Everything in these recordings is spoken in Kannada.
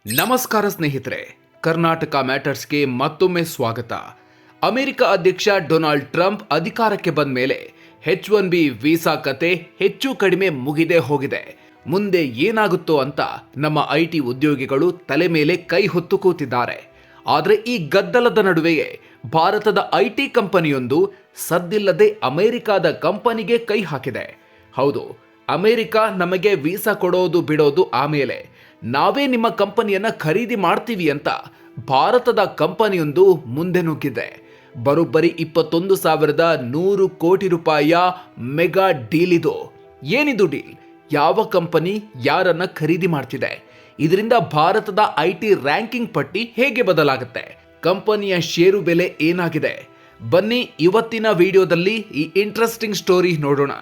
ನಮಸ್ಕಾರ ಸ್ನೇಹಿತರೆ, ಕರ್ನಾಟಕ ಮ್ಯಾಟರ್ಸ್ಗೆ ಮತ್ತೊಮ್ಮೆ ಸ್ವಾಗತ. ಅಮೆರಿಕ ಅಧ್ಯಕ್ಷ ಡೊನಾಲ್ಡ್ ಟ್ರಂಪ್ ಅಧಿಕಾರಕ್ಕೆ ಬಂದ ಮೇಲೆ H1B ವೀಸಾ ಕತೆ ಹೆಚ್ಚು ಕಡಿಮೆ ಮುಗಿದೇ ಹೋಗಿದೆ. ಮುಂದೆ ಏನಾಗುತ್ತೋ ಅಂತ ನಮ್ಮ IT ಉದ್ಯೋಗಿಗಳು ತಲೆ ಮೇಲೆ ಕೈ ಹೊತ್ತು ಕೂತಿದ್ದಾರೆ. ಆದರೆ ಈ ಗದ್ದಲದ ನಡುವೆಯೇ ಭಾರತದ IT ಕಂಪನಿಯೊಂದು ಸದ್ದಿಲ್ಲದೆ ಅಮೆರಿಕದ ಕಂಪನಿಗೆ ಕೈ ಹಾಕಿದೆ. ಹೌದು, ಅಮೆರಿಕ ನಮಗೆ ವೀಸಾ ಕೊಡೋದು ಬಿಡೋದು ಆಮೇಲೆ, ನಾವೇ ನಿಮ್ಮ ಕಂಪನಿಯನ್ನ ಖರೀದಿ ಮಾಡ್ತೀವಿ ಅಂತ ಭಾರತದ ಕಂಪನಿಯೊಂದು ಮುಂದೆ ನುಗ್ಗಿದೆ. ಬರೋಬ್ಬರಿ 21,100 ಕೋಟಿ ರೂಪಾಯಿಯ ಮೆಗಾ ಡೀಲ್ ಇದು. ಏನಿದು ಡೀಲ್? ಯಾವ ಕಂಪನಿ ಯಾರನ್ನ ಖರೀದಿ ಮಾಡ್ತಿದೆ? ಇದರಿಂದ ಭಾರತದ IT ರ್ಯಾಂಕಿಂಗ್ ಪಟ್ಟಿ ಹೇಗೆ ಬದಲಾಗುತ್ತೆ? ಕಂಪನಿಯ ಷೇರು ಬೆಲೆ ಏನಾಗಿದೆ? ಬನ್ನಿ ಇವತ್ತಿನ ವಿಡಿಯೋದಲ್ಲಿ ಈ ಇಂಟ್ರೆಸ್ಟಿಂಗ್ ಸ್ಟೋರಿ ನೋಡೋಣ.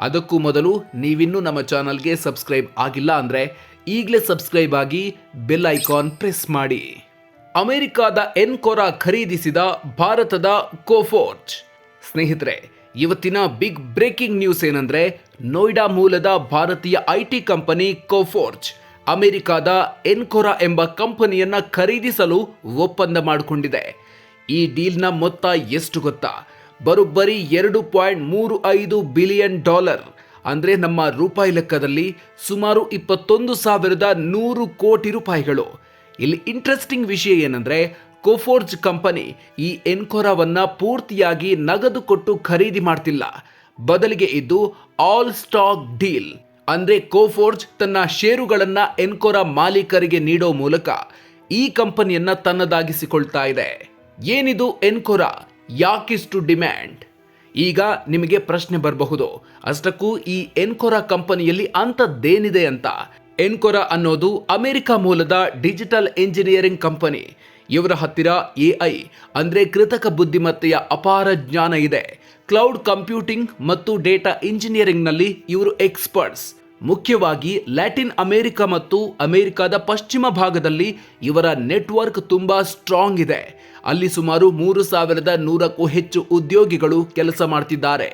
ಅದಕ್ಕೂ ಮೊದಲು ನೀವಿನ್ನೂ ನಮ್ಮ ಚಾನಲ್ಗೆ ಸಬ್ಸ್ಕ್ರೈಬ್ ಆಗಿಲ್ಲ ಅಂದ್ರೆ ಈಗಲೇ ಸಬ್ಸ್ಕ್ರೈಬ್ ಆಗಿ ಬೆಲ್ ಐಕಾನ್ ಪ್ರೆಸ್ ಮಾಡಿ. ಅಮೆರಿಕದ ಎನ್ಕೊರಾ ಖರೀದಿಸಿದ ಭಾರತದ ಕೋಫೋರ್ಜ್. ಸ್ನೇಹಿತರೆ, ಇವತ್ತಿನ ಬಿಗ್ ಬ್ರೇಕಿಂಗ್ ನ್ಯೂಸ್ ಏನಂದ್ರೆ, ನೋಯ್ಡಾ ಮೂಲದ ಭಾರತೀಯ IT ಕಂಪನಿ ಕೋಫೋರ್ಜ್ ಅಮೆರಿಕದ ಎನ್ಕೊರಾ ಎಂಬ ಕಂಪನಿಯನ್ನ ಖರೀದಿಸಲು ಒಪ್ಪಂದ ಮಾಡಿಕೊಂಡಿದೆ. ಈ ಡೀಲ್ನ ಮೊತ್ತ ಎಷ್ಟು ಗೊತ್ತಾ? ಬರೋಬ್ಬರಿ $2.35 ಬಿಲಿಯನ್, ಅಂದ್ರೆ ನಮ್ಮ ರೂಪಾಯಿ ಲೆಕ್ಕದಲ್ಲಿ ಸುಮಾರು 21,100 ಕೋಟಿ ರೂಪಾಯಿಗಳು. ಇಲ್ಲಿ ಇಂಟ್ರೆಸ್ಟಿಂಗ್ ವಿಷಯ ಏನಂದ್ರೆ, ಕೋಫೋರ್ಜ್ ಕಂಪನಿ ಈ ಎನ್ಕೊರಾವನ್ನ ಪೂರ್ತಿಯಾಗಿ ನಗದು ಕೊಟ್ಟು ಖರೀದಿ ಮಾಡ್ತಿಲ್ಲ. ಬದಲಿಗೆ ಇದು ಆಲ್ ಸ್ಟಾಕ್ ಡೀಲ್. ಅಂದ್ರೆ ಕೋಫೋರ್ಜ್ ತನ್ನ ಷೇರುಗಳನ್ನ ಎನ್ಕೊರಾ ಮಾಲೀಕರಿಗೆ ನೀಡೋ ಮೂಲಕ ಈ ಕಂಪನಿಯನ್ನ ತನ್ನದಾಗಿಸಿಕೊಳ್ತಾ ಇದೆ. ಏನಿದು ಎನ್ಕೊರಾ? ಯಾಕಿಷ್ಟು ಡಿಮ್ಯಾಂಡ್? ಈಗ ನಿಮಗೆ ಪ್ರಶ್ನೆ ಬರಬಹುದು, ಅಷ್ಟಕ್ಕೂ ಈ ಎನ್ಕೊರಾ ಕಂಪನಿಯಲ್ಲಿ ಅಂಥದ್ದೇನಿದೆ ಅಂತ. ಎನ್ಕೊರಾ ಅನ್ನೋದು ಅಮೆರಿಕ ಮೂಲದ ಡಿಜಿಟಲ್ ಇಂಜಿನಿಯರಿಂಗ್ ಕಂಪನಿ. ಇವರ ಹತ್ತಿರ AI ಅಂದ್ರೆ ಕೃತಕ ಬುದ್ಧಿಮತ್ತೆಯ ಅಪಾರ ಜ್ಞಾನ ಇದೆ. ಕ್ಲೌಡ್ ಕಂಪ್ಯೂಟಿಂಗ್ ಮತ್ತು ಡೇಟಾ ಇಂಜಿನಿಯರಿಂಗ್ನಲ್ಲಿ ಇವರು ಎಕ್ಸ್ಪರ್ಟ್ಸ್. ಮುಖ್ಯವಾಗಿ ಲ್ಯಾಟಿನ್ ಅಮೆರಿಕ ಮತ್ತು ಅಮೆರಿಕದ ಪಶ್ಚಿಮ ಭಾಗದಲ್ಲಿ ಇವರ ನೆಟ್ವರ್ಕ್ ತುಂಬಾ ಸ್ಟ್ರಾಂಗ್ ಇದೆ. ಅಲ್ಲಿ ಸುಮಾರು 3,100ಕ್ಕೂ ಹೆಚ್ಚು ಉದ್ಯೋಗಿಗಳು ಕೆಲಸ ಮಾಡ್ತಿದ್ದಾರೆ.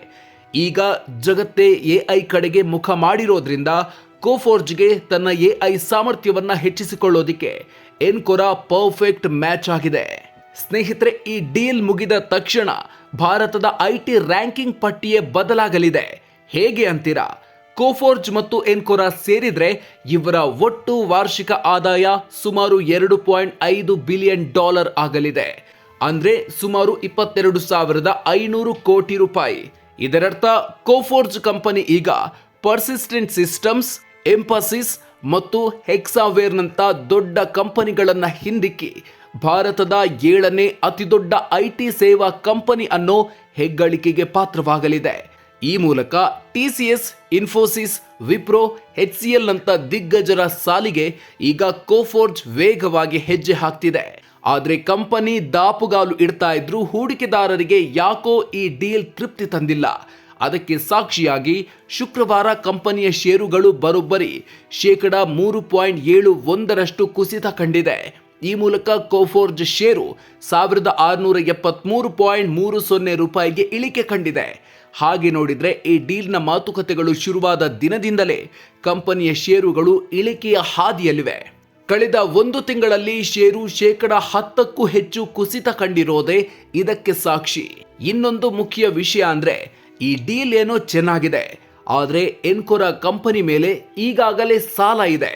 ಈಗ ಜಗತ್ತೇ AI ಕಡೆಗೆ ಮುಖ ಮಾಡಿರೋದ್ರಿಂದ ಕೋಫೋರ್ಜ್ಗೆ ತನ್ನ AI ಸಾಮರ್ಥ್ಯವನ್ನ ಹೆಚ್ಚಿಸಿಕೊಳ್ಳೋದಿಕ್ಕೆ ಎನ್ಕೊರಾ ಪರ್ಫೆಕ್ಟ್ ಮ್ಯಾಚ್ ಆಗಿದೆ. ಸ್ನೇಹಿತರೆ, ಈ ಡೀಲ್ ಮುಗಿದ ತಕ್ಷಣ ಭಾರತದ IT ರ್ಯಾಂಕಿಂಗ್ ಪಟ್ಟಿಯೇ ಬದಲಾಗಲಿದೆ. ಹೇಗೆ ಅಂತೀರಾ? ಕೋಫೋರ್ಜ್ ಮತ್ತು ಎನ್ಕೊರಾ ಸೇರಿದ್ರೆ ಇವರ ಒಟ್ಟು ವಾರ್ಷಿಕ ಆದಾಯ ಸುಮಾರು $2.5 ಬಿಲಿಯನ್ ಆಗಲಿದೆ. ಅಂದ್ರೆ ಸುಮಾರು 22,500 ಕೋಟಿ ರೂಪಾಯಿ. ಇದರರ್ಥ ಕೋಫೋರ್ಜ್ ಕಂಪನಿ ಈಗ ಪರ್ಸಿಸ್ಟೆಂಟ್ ಸಿಸ್ಟಮ್ಸ್, ಎಂಫಸಿಸ್ ಮತ್ತು ಹೆಕ್ಸಾವೇರ್ನಂತ ದೊಡ್ಡ ಕಂಪನಿಗಳನ್ನ ಹಿಂದಿಕ್ಕಿ ಭಾರತದ 7ನೇ ಅತಿದೊಡ್ಡ IT ಸೇವಾ ಕಂಪನಿ ಅನ್ನೋ ಹೆಗ್ಗಳಿಕೆಗೆ ಪಾತ್ರವಾಗಲಿದೆ. ಈ ಮೂಲಕ TCS, ಇನ್ಫೋಸಿಸ್, ವಿಪ್ರೋ, HCL ನಂತ ದಿಗ್ಗಜರ ಸಾಲಿಗೆ ಈಗ ಕೋಫೋರ್ಜ್ ವೇಗವಾಗಿ ಹೆಜ್ಜೆ ಹಾಕ್ತಿದೆ. ಆದ್ರೆ ಕಂಪನಿ ದಾಪುಗಾಲು ಇಡ್ತಾ ಇದ್ರು ಹೂಡಿಕೆದಾರರಿಗೆ ಯಾಕೋ ಈ ಡೀಲ್ ತೃಪ್ತಿ ತಂದಿಲ್ಲ. ಅದಕ್ಕೆ ಸಾಕ್ಷಿಯಾಗಿ ಶುಕ್ರವಾರ ಕಂಪನಿಯ ಷೇರುಗಳು ಬರೋಬ್ಬರಿ 3.71% ಕುಸಿತ ಕಂಡಿದೆ. ಈ ಮೂಲಕ ಕೋಫೋರ್ಜ್ ಷೇರು 1,673.30 ರೂಪಾಯಿಗೆ ಇಳಿಕೆ ಕಂಡಿದೆ. ಹಾಗೆ ನೋಡಿದ್ರೆ ಈ ಡೀಲ್ನ ಮಾತುಕತೆಗಳು ಶುರುವಾದ ದಿನದಿಂದಲೇ ಕಂಪನಿಯ ಷೇರುಗಳು ಇಳಿಕೆಯ ಹಾದಿಯಲ್ಲಿವೆ. ಕಳೆದ 1 ತಿಂಗಳಲ್ಲಿ ಷೇರು 10%ಕ್ಕೂ ಹೆಚ್ಚು ಕುಸಿತ ಕಂಡಿರೋದೇ ಇದಕ್ಕೆ ಸಾಕ್ಷಿ. ಇನ್ನೊಂದು ಮುಖ್ಯ ವಿಷಯ ಅಂದ್ರೆ, ಈ ಡೀಲ್ ಏನೋ ಚೆನ್ನಾಗಿದೆ, ಆದ್ರೆ ಎನ್ಕೊರಾ ಕಂಪನಿ ಮೇಲೆ ಈಗಾಗಲೇ ಸಾಲ ಇದೆ.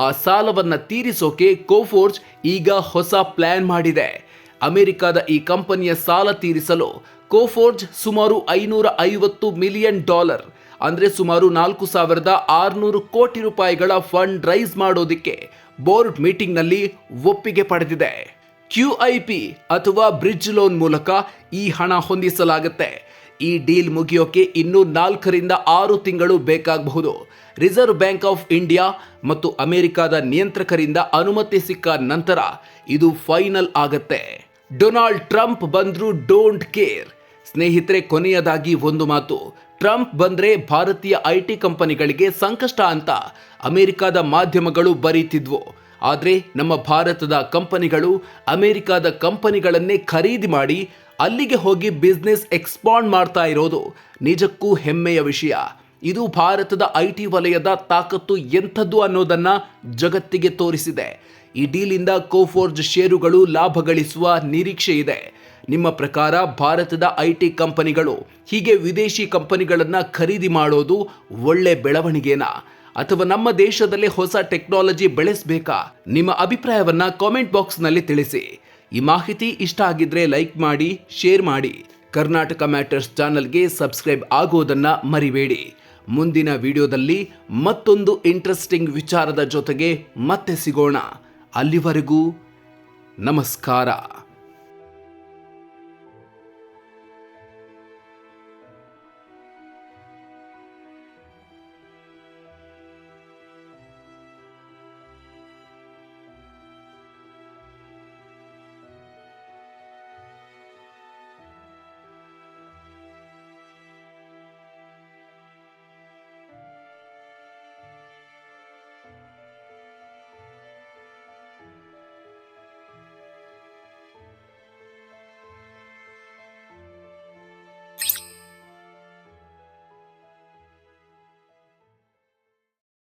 ಆ ಸಾಲವನ್ನ ತೀರಿಸೋಕೆ ಕೋಫೋರ್ಜ್ ಈಗ ಹೊಸ ಪ್ಲಾನ್ ಮಾಡಿದೆ. ಅಮೆರಿಕದ ಈ ಕಂಪನಿಯ ಸಾಲ ತೀರಿಸಲು ಕೋಫೋರ್ಜ್ ಸುಮಾರು $550 ಮಿಲಿಯನ್, ಅಂದ್ರೆ ಸುಮಾರು 4,600 ಕೋಟಿ ರೂಪಾಯಿಗಳ ಫಂಡ್ ರೈಸ್ ಮಾಡೋದಿಕ್ಕೆ ಬೋರ್ಡ್ ಮೀಟಿಂಗ್ನಲ್ಲಿ ಒಪ್ಪಿಗೆ ಪಡೆದಿದೆ. QIP ಅಥವಾ ಬ್ರಿಡ್ಜ್ ಲೋನ್ ಮೂಲಕ ಈ ಹಣ ಹೊಂದಿಸಲಾಗುತ್ತೆ. ಈ ಡೀಲ್ ಮುಗಿಯೋಕೆ ಇನ್ನೂ 4 ರಿಂದ 6 ತಿಂಗಳು ಬೇಕಾಗಬಹುದು. ರಿಸರ್ವ್ ಬ್ಯಾಂಕ್ ಆಫ್ ಇಂಡಿಯಾ ಮತ್ತು ಅಮೆರಿಕದ ನಿಯಂತ್ರಕರಿಂದ ಅನುಮತಿ ಸಿಕ್ಕ ನಂತರ ಇದು ಫೈನಲ್ ಆಗತ್ತೆ. ಡೊನಾಲ್ಡ್ ಟ್ರಂಪ್ ಬಂದ್ರು ಡೋಂಟ್ ಕೇರ್. ಸ್ನೇಹಿತರೆ, ಕೊನೆಯದಾಗಿ ಒಂದು ಮಾತು. ಟ್ರಂಪ್ ಬಂದ್ರೆ ಭಾರತೀಯ IT ಕಂಪನಿಗಳಿಗೆ ಸಂಕಷ್ಟ ಅಂತ ಅಮೆರಿಕದ ಮಾಧ್ಯಮಗಳು ಬರೀತಿದ್ವು. ಆದ್ರೆ ನಮ್ಮ ಭಾರತದ ಕಂಪನಿಗಳು ಅಮೆರಿಕದ ಕಂಪನಿಗಳನ್ನೇ ಖರೀದಿ ಮಾಡಿ ಅಲ್ಲಿಗೆ ಹೋಗಿ ಬಿಸ್ನೆಸ್ ಎಕ್ಸ್ಪಾಂಡ್ ಮಾಡ್ತಾ ಇರೋದು ನಿಜಕ್ಕೂ ಹೆಮ್ಮೆಯ ವಿಷಯ. ಇದು ಭಾರತದ IT ವಲಯದ ತಾಕತ್ತು ಎಂಥದ್ದು ಅನ್ನೋದನ್ನ ಜಗತ್ತಿಗೆ ತೋರಿಸಿದೆ. ಈ ಡೀಲಿಂದ ಕೋಫೋರ್ಜ್ ಷೇರುಗಳು ಲಾಭ ಗಳಿಸುವ ನಿರೀಕ್ಷೆ ಇದೆ. ನಿಮ್ಮ ಪ್ರಕಾರ ಭಾರತದ ಐಟಿ ಕಂಪನಿಗಳು ಹೀಗೆ ವಿದೇಶಿ ಕಂಪನಿಗಳನ್ನು ಖರೀದಿ ಮಾಡೋದು ಒಳ್ಳೆ ಬೆಳವಣಿಗೆನಾ, ಅಥವಾ ನಮ್ಮ ದೇಶದಲ್ಲಿ ಹೊಸ ಟೆಕ್ನಾಲಜಿ ಬೆಳೆಸಬೇಕಾ? ನಿಮ್ಮ ಅಭಿಪ್ರಾಯವನ್ನ ಕಾಮೆಂಟ್ ಬಾಕ್ಸ್ನಲ್ಲಿ ತಿಳಿಸಿ. ಈ ಮಾಹಿತಿ ಇಷ್ಟ ಆಗಿದ್ರೆ ಲೈಕ್ ಮಾಡಿ, ಶೇರ್ ಮಾಡಿ. ಕರ್ನಾಟಕ ಮ್ಯಾಟರ್ಸ್ ಚಾನಲ್ಗೆ ಸಬ್ಸ್ಕ್ರೈಬ್ ಆಗೋದನ್ನ ಮರಿಬೇಡಿ. ಮುಂದಿನ ವಿಡಿಯೋದಲ್ಲಿ ಮತ್ತೊಂದು ಇಂಟ್ರೆಸ್ಟಿಂಗ್ ವಿಚಾರದ ಜೊತೆಗೆ ಮತ್ತೆ ಸಿಗೋಣ. ಅಲ್ಲಿವರೆಗೂ ನಮಸ್ಕಾರ.